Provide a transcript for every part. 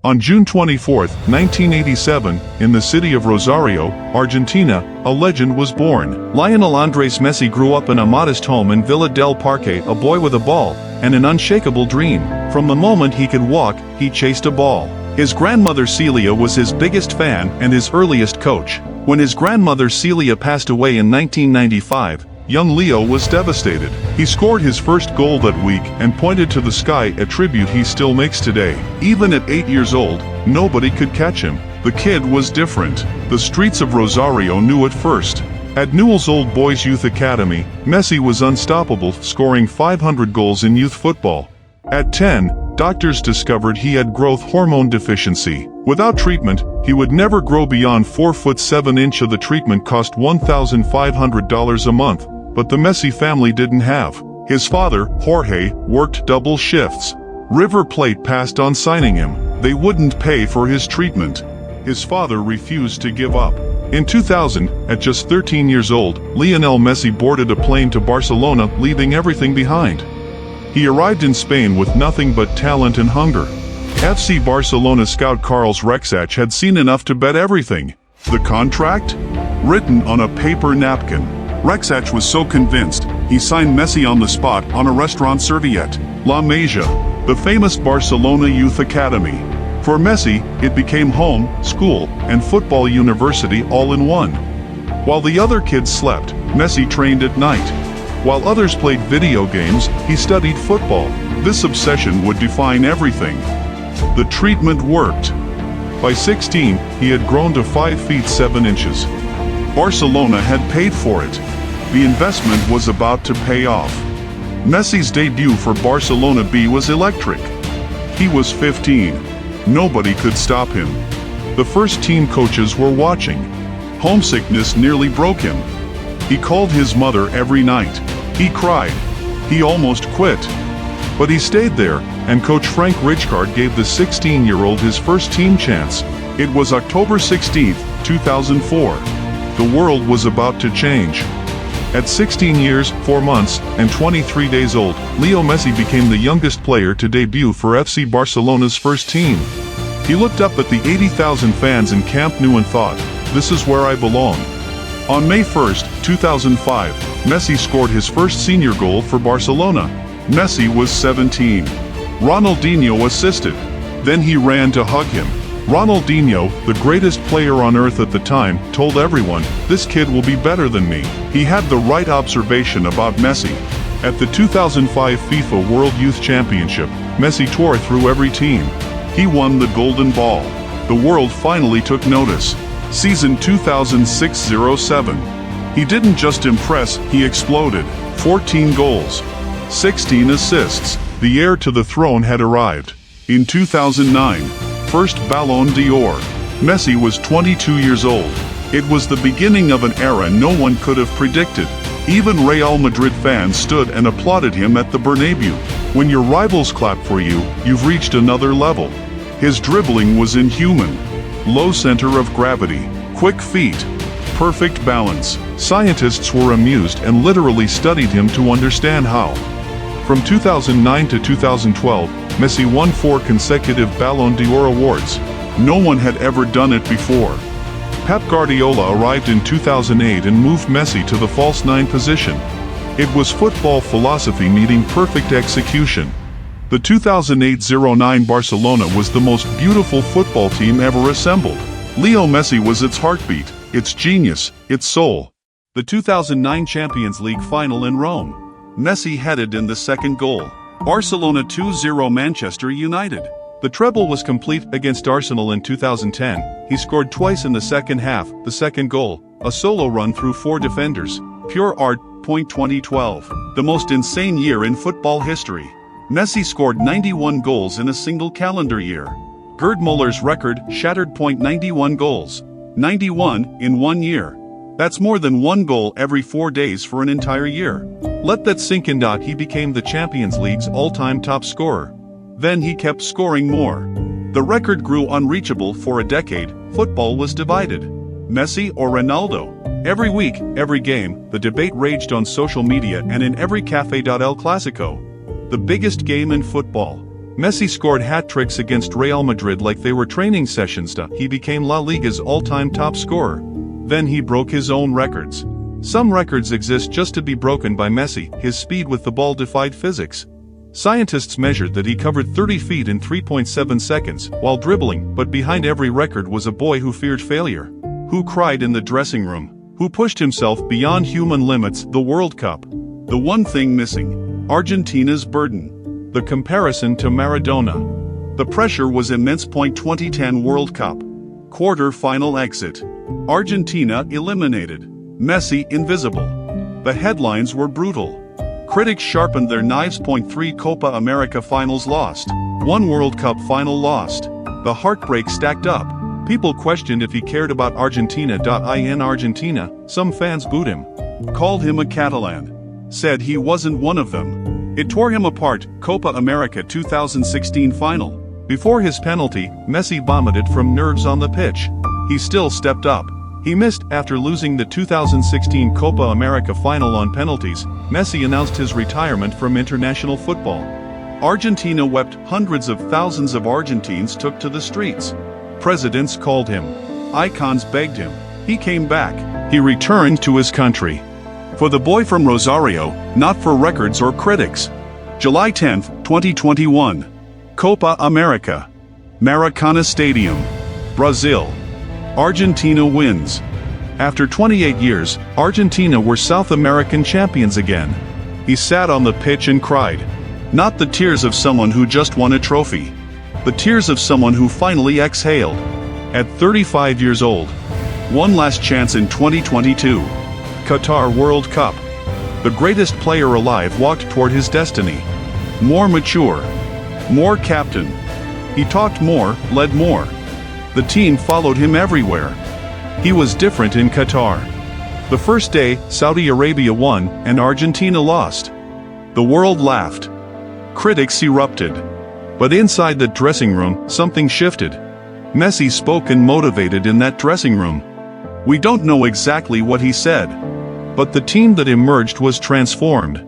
On June 24, 1987, in the city of Rosario, Argentina, a legend was born. Lionel Andres Messi grew up in a modest home in Villa del Parque, a boy with a ball and an unshakable dream. From the moment he could walk, he chased a ball. His grandmother Celia was his biggest fan and his earliest coach. When his grandmother Celia passed away in 1995, young Leo was devastated. He scored his first goal that week and pointed to the sky, a tribute he still makes today. Even at 8 years old, nobody could catch him. The kid was different. The streets of Rosario knew it first. At Newell's Old Boys Youth Academy, Messi was unstoppable, scoring 500 goals in youth football. At 10, doctors discovered he had growth hormone deficiency. Without treatment, he would never grow beyond 4'7". The treatment cost $1,500 a month. But the Messi family didn't have. His father, Jorge, worked double shifts. River Plate passed on signing him. They wouldn't pay for his treatment. His father refused to give up. In 2000, at just 13 years old, Lionel Messi boarded a plane to Barcelona, leaving everything behind. He arrived in Spain with nothing but talent and hunger. FC Barcelona scout Carles Rexach had seen enough to bet everything. The contract? Written on a paper napkin. Rexach was so convinced, he signed Messi on the spot on a restaurant serviette. La Masia, the famous Barcelona Youth Academy. For Messi, it became home, school, and football university all in one. While the other kids slept, Messi trained at night. While others played video games, he studied football. This obsession would define everything. The treatment worked. By 16, he had grown to 5 feet 7 inches. Barcelona had paid for it. The investment was about to pay off. Messi's debut for Barcelona B was electric. He was 15. Nobody could stop him. The first team coaches were watching. Homesickness nearly broke him. He called his mother every night. He cried. He almost quit. But he stayed there, and Coach Frank Rijkaard gave the 16-year-old his first team chance. It was October 16, 2004. The world was about to change. At 16 years, 4 months, and 23 days old, Leo Messi became the youngest player to debut for FC Barcelona's first team. He looked up at the 80,000 fans in Camp Nou and thought, "This is where I belong." On May 1, 2005, Messi scored his first senior goal for Barcelona. Messi was 17. Ronaldinho assisted. Then he ran to hug him. Ronaldinho, the greatest player on earth at the time, told everyone, "This kid will be better than me." He had the right observation about Messi. At the 2005 FIFA World Youth Championship, Messi tore through every team. He won the Golden Ball. The world finally took notice. Season 2006-07. He didn't just impress, he exploded. 14 goals. 16 assists. The heir to the throne had arrived. In 2009, first Ballon d'Or. Messi was 22 years old. It was the beginning of an era no one could have predicted. Even Real Madrid fans stood and applauded him at the Bernabeu. When your rivals clap for you, you've reached another level. His dribbling was inhuman. Low center of gravity, quick feet, perfect balance. Scientists were amused and literally studied him to understand how. From 2009 to 2012, Messi won 4 consecutive Ballon d'Or awards. No one had ever done it before. Pep Guardiola arrived in 2008 and moved Messi to the false 9 position. It was football philosophy meeting perfect execution. The 2008-09 Barcelona was the most beautiful football team ever assembled. Leo Messi was its heartbeat, its genius, its soul. The 2009 Champions League final in Rome. Messi headed in the second goal. Barcelona 2-0 Manchester United. The treble was complete against Arsenal in 2010. He scored twice in the second half, the second goal, a solo run through 4 defenders. Pure art. 2012. The most insane year in football history. Messi scored 91 goals in a single calendar year. Gerd Muller's record shattered. 91 goals. 91 in 1 year. That's more than 1 goal every 4 days for an entire year. Let that sink in. He became the Champions League's all-time top scorer. Then he kept scoring more. The record grew unreachable for a decade. Football was divided. Messi or Ronaldo? Every week, every game, the debate raged on social media and in every café. El Clasico. The biggest game in football. Messi scored hat-tricks against Real Madrid like they were training sessions. He became La Liga's all-time top scorer. Then he broke his own records. Some records exist just to be broken by Messi. His speed with the ball defied physics. Scientists measured that he covered 30 feet in 3.7 seconds while dribbling, but behind every record was a boy who feared failure, who cried in the dressing room, who pushed himself beyond human limits. The World Cup. The one thing missing: Argentina's burden. The comparison to Maradona. The pressure was immense. 2010 World Cup. Quarter-final exit. Argentina eliminated. Messi invisible. The headlines were brutal. Critics sharpened their knives. 3 Copa America finals lost. 1 World Cup final lost. The heartbreak stacked up. People questioned if he cared about Argentina. In Argentina, some fans booed him, called him a Catalan, said he wasn't one of them. It tore him apart. Copa America 2016 final. Before his penalty, Messi vomited from nerves on the pitch. He still stepped up. He missed. After losing the 2016 Copa America final on penalties, Messi announced his retirement from international football. Argentina wept. Hundreds of thousands of Argentines took to the streets. Presidents called him. Icons begged him. He came back. He returned to his country. For the boy from Rosario, not for records or critics. July 10, 2021. Copa America. Maracanã Stadium. Brazil. Argentina wins. After 28 years, Argentina were South American champions again. He sat on the pitch and cried. Not the tears of someone who just won a trophy. The tears of someone who finally exhaled. At 35 years old. One last chance in 2022. Qatar World Cup. The greatest player alive walked toward his destiny. More mature. More captain. He talked more, led more. The team followed him everywhere. He was different in Qatar. The first day, Saudi Arabia won and Argentina lost. The world laughed. Critics erupted. But inside the dressing room, something shifted. Messi spoke and motivated in that dressing room. We don't know exactly what he said. But the team that emerged was transformed.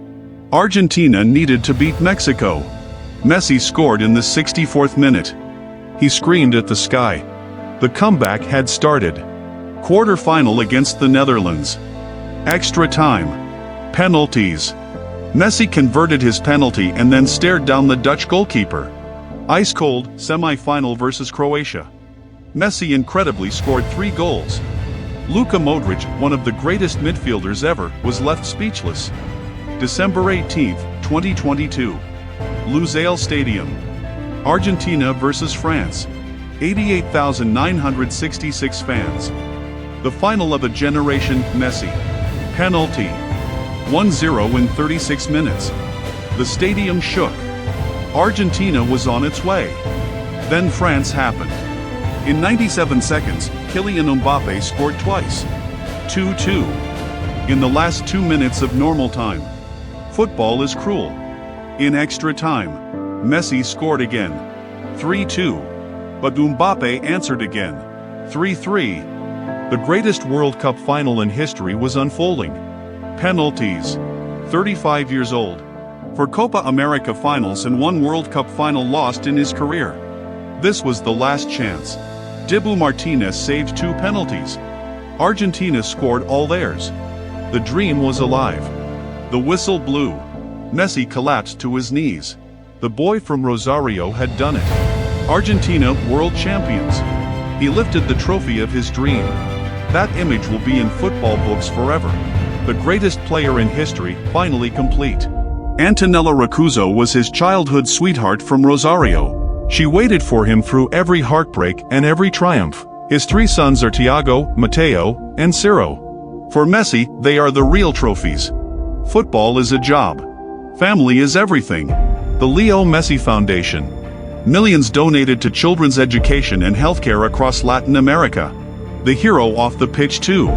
Argentina needed to beat Mexico. Messi scored in the 64th minute. He screamed at the sky. The comeback had started. Quarter-final against the Netherlands. Extra time. Penalties. Messi converted his penalty and then stared down the Dutch goalkeeper. Ice-cold, semi-final versus Croatia. Messi incredibly scored 3 goals. Luka Modric, one of the greatest midfielders ever, was left speechless. December 18, 2022. Lusail Stadium. Argentina versus France. 88,966 fans. The final of a generation. Messi. Penalty. 1-0 in 36 minutes. The stadium shook. Argentina was on its way. Then France happened. In 97 seconds, Kylian Mbappe scored twice. 2-2. In the last 2 minutes of normal time. Football is cruel. In extra time, Messi scored again. 3-2. But Mbappe answered again. 3-3. The greatest World Cup final in history was unfolding. Penalties. 35 years old. For Copa America finals and 1 World Cup final lost in his career. This was the last chance. Dibu Martinez saved 2 penalties. Argentina scored all theirs. The dream was alive. The whistle blew. Messi collapsed to his knees. The boy from Rosario had done it. Argentina world champions. He lifted the trophy of his dream. That image will be in football books forever. The greatest player in history, finally complete. Antonella Rocuzzo was his childhood sweetheart from Rosario. She waited for him through every heartbreak and every triumph. His 3 sons are Thiago, Matteo, and Ciro. For Messi, they are the real trophies. Football is a job. Family is everything. The Leo Messi Foundation. Millions donated to children's education and healthcare across Latin America. The hero off the pitch too.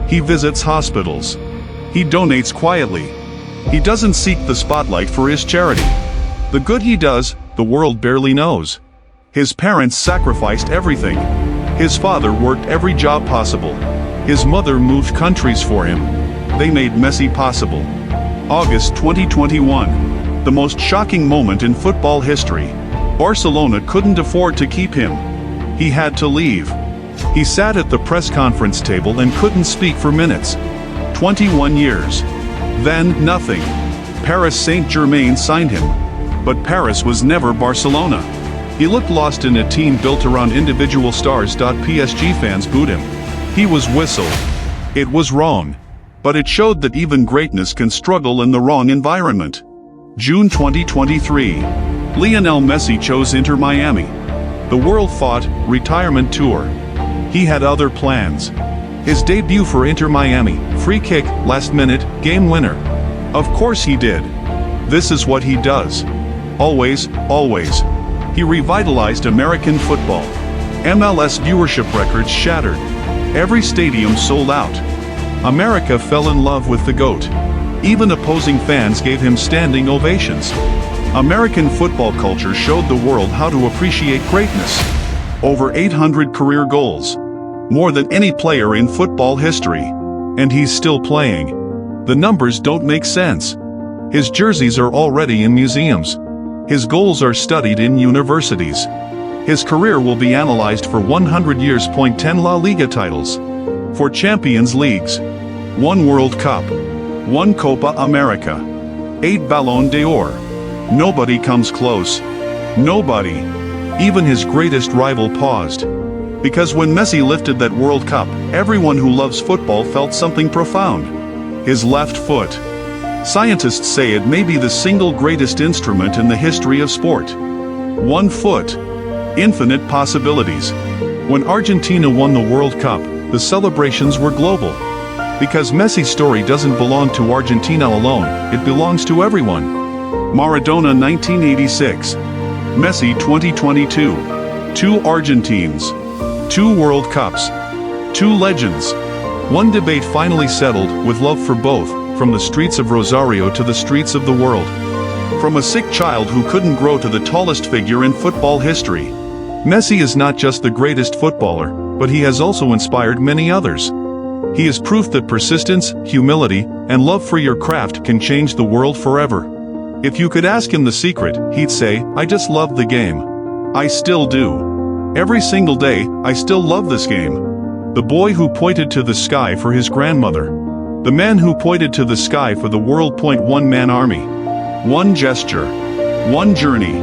He visits hospitals. He donates quietly. He doesn't seek the spotlight for his charity. The good he does, the world barely knows. His parents sacrificed everything. His father worked every job possible. His mother moved countries for him. They made Messi possible. August 2021. The most shocking moment in football history. Barcelona couldn't afford to keep him. He had to leave. He sat at the press conference table and couldn't speak for minutes. 21 years. Then, nothing. Paris Saint-Germain signed him. But Paris was never Barcelona. He looked lost in a team built around individual stars. PSG fans booed him. He was whistled. It was wrong. But it showed that even greatness can struggle in the wrong environment. June 2023. Lionel Messi chose Inter Miami. The world fought, retirement tour. He had other plans. His debut for Inter Miami, free kick, last minute, game winner. Of course he did. This is what he does. Always, always. He revitalized American football. MLS viewership records shattered. Every stadium sold out. America fell in love with the GOAT. Even opposing fans gave him standing ovations. American football culture showed the world how to appreciate greatness. Over 800 career goals. More than any player in football history. And he's still playing. The numbers don't make sense. His jerseys are already in museums. His goals are studied in universities. His career will be analyzed for 100 years. 10 La Liga titles. 4 Champions Leagues. 1 World Cup. 1 Copa America. 8 Ballon d'Or. Nobody comes close. Nobody. Even his greatest rival paused. Because when Messi lifted that World Cup, everyone who loves football felt something profound. His left foot. Scientists say it may be the single greatest instrument in the history of sport. 1 foot. Infinite possibilities. When Argentina won the World Cup, the celebrations were global. Because Messi's story doesn't belong to Argentina alone, it belongs to everyone. Maradona 1986. Messi 2022. 2 Argentines. 2 World Cups. 2 legends. 1 debate finally settled, with love for both, from the streets of Rosario to the streets of the world. From a sick child who couldn't grow to the tallest figure in football history. Messi is not just the greatest footballer, but he has also inspired many others. He is proof that persistence, humility, and love for your craft can change the world forever. If you could ask him the secret, he'd say, "I just love the game. I still do. Every single day, I still love this game." The boy who pointed to the sky for his grandmother. The man who pointed to the sky for the world. 1 man army. 1 gesture. 1 journey.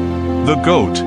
The GOAT.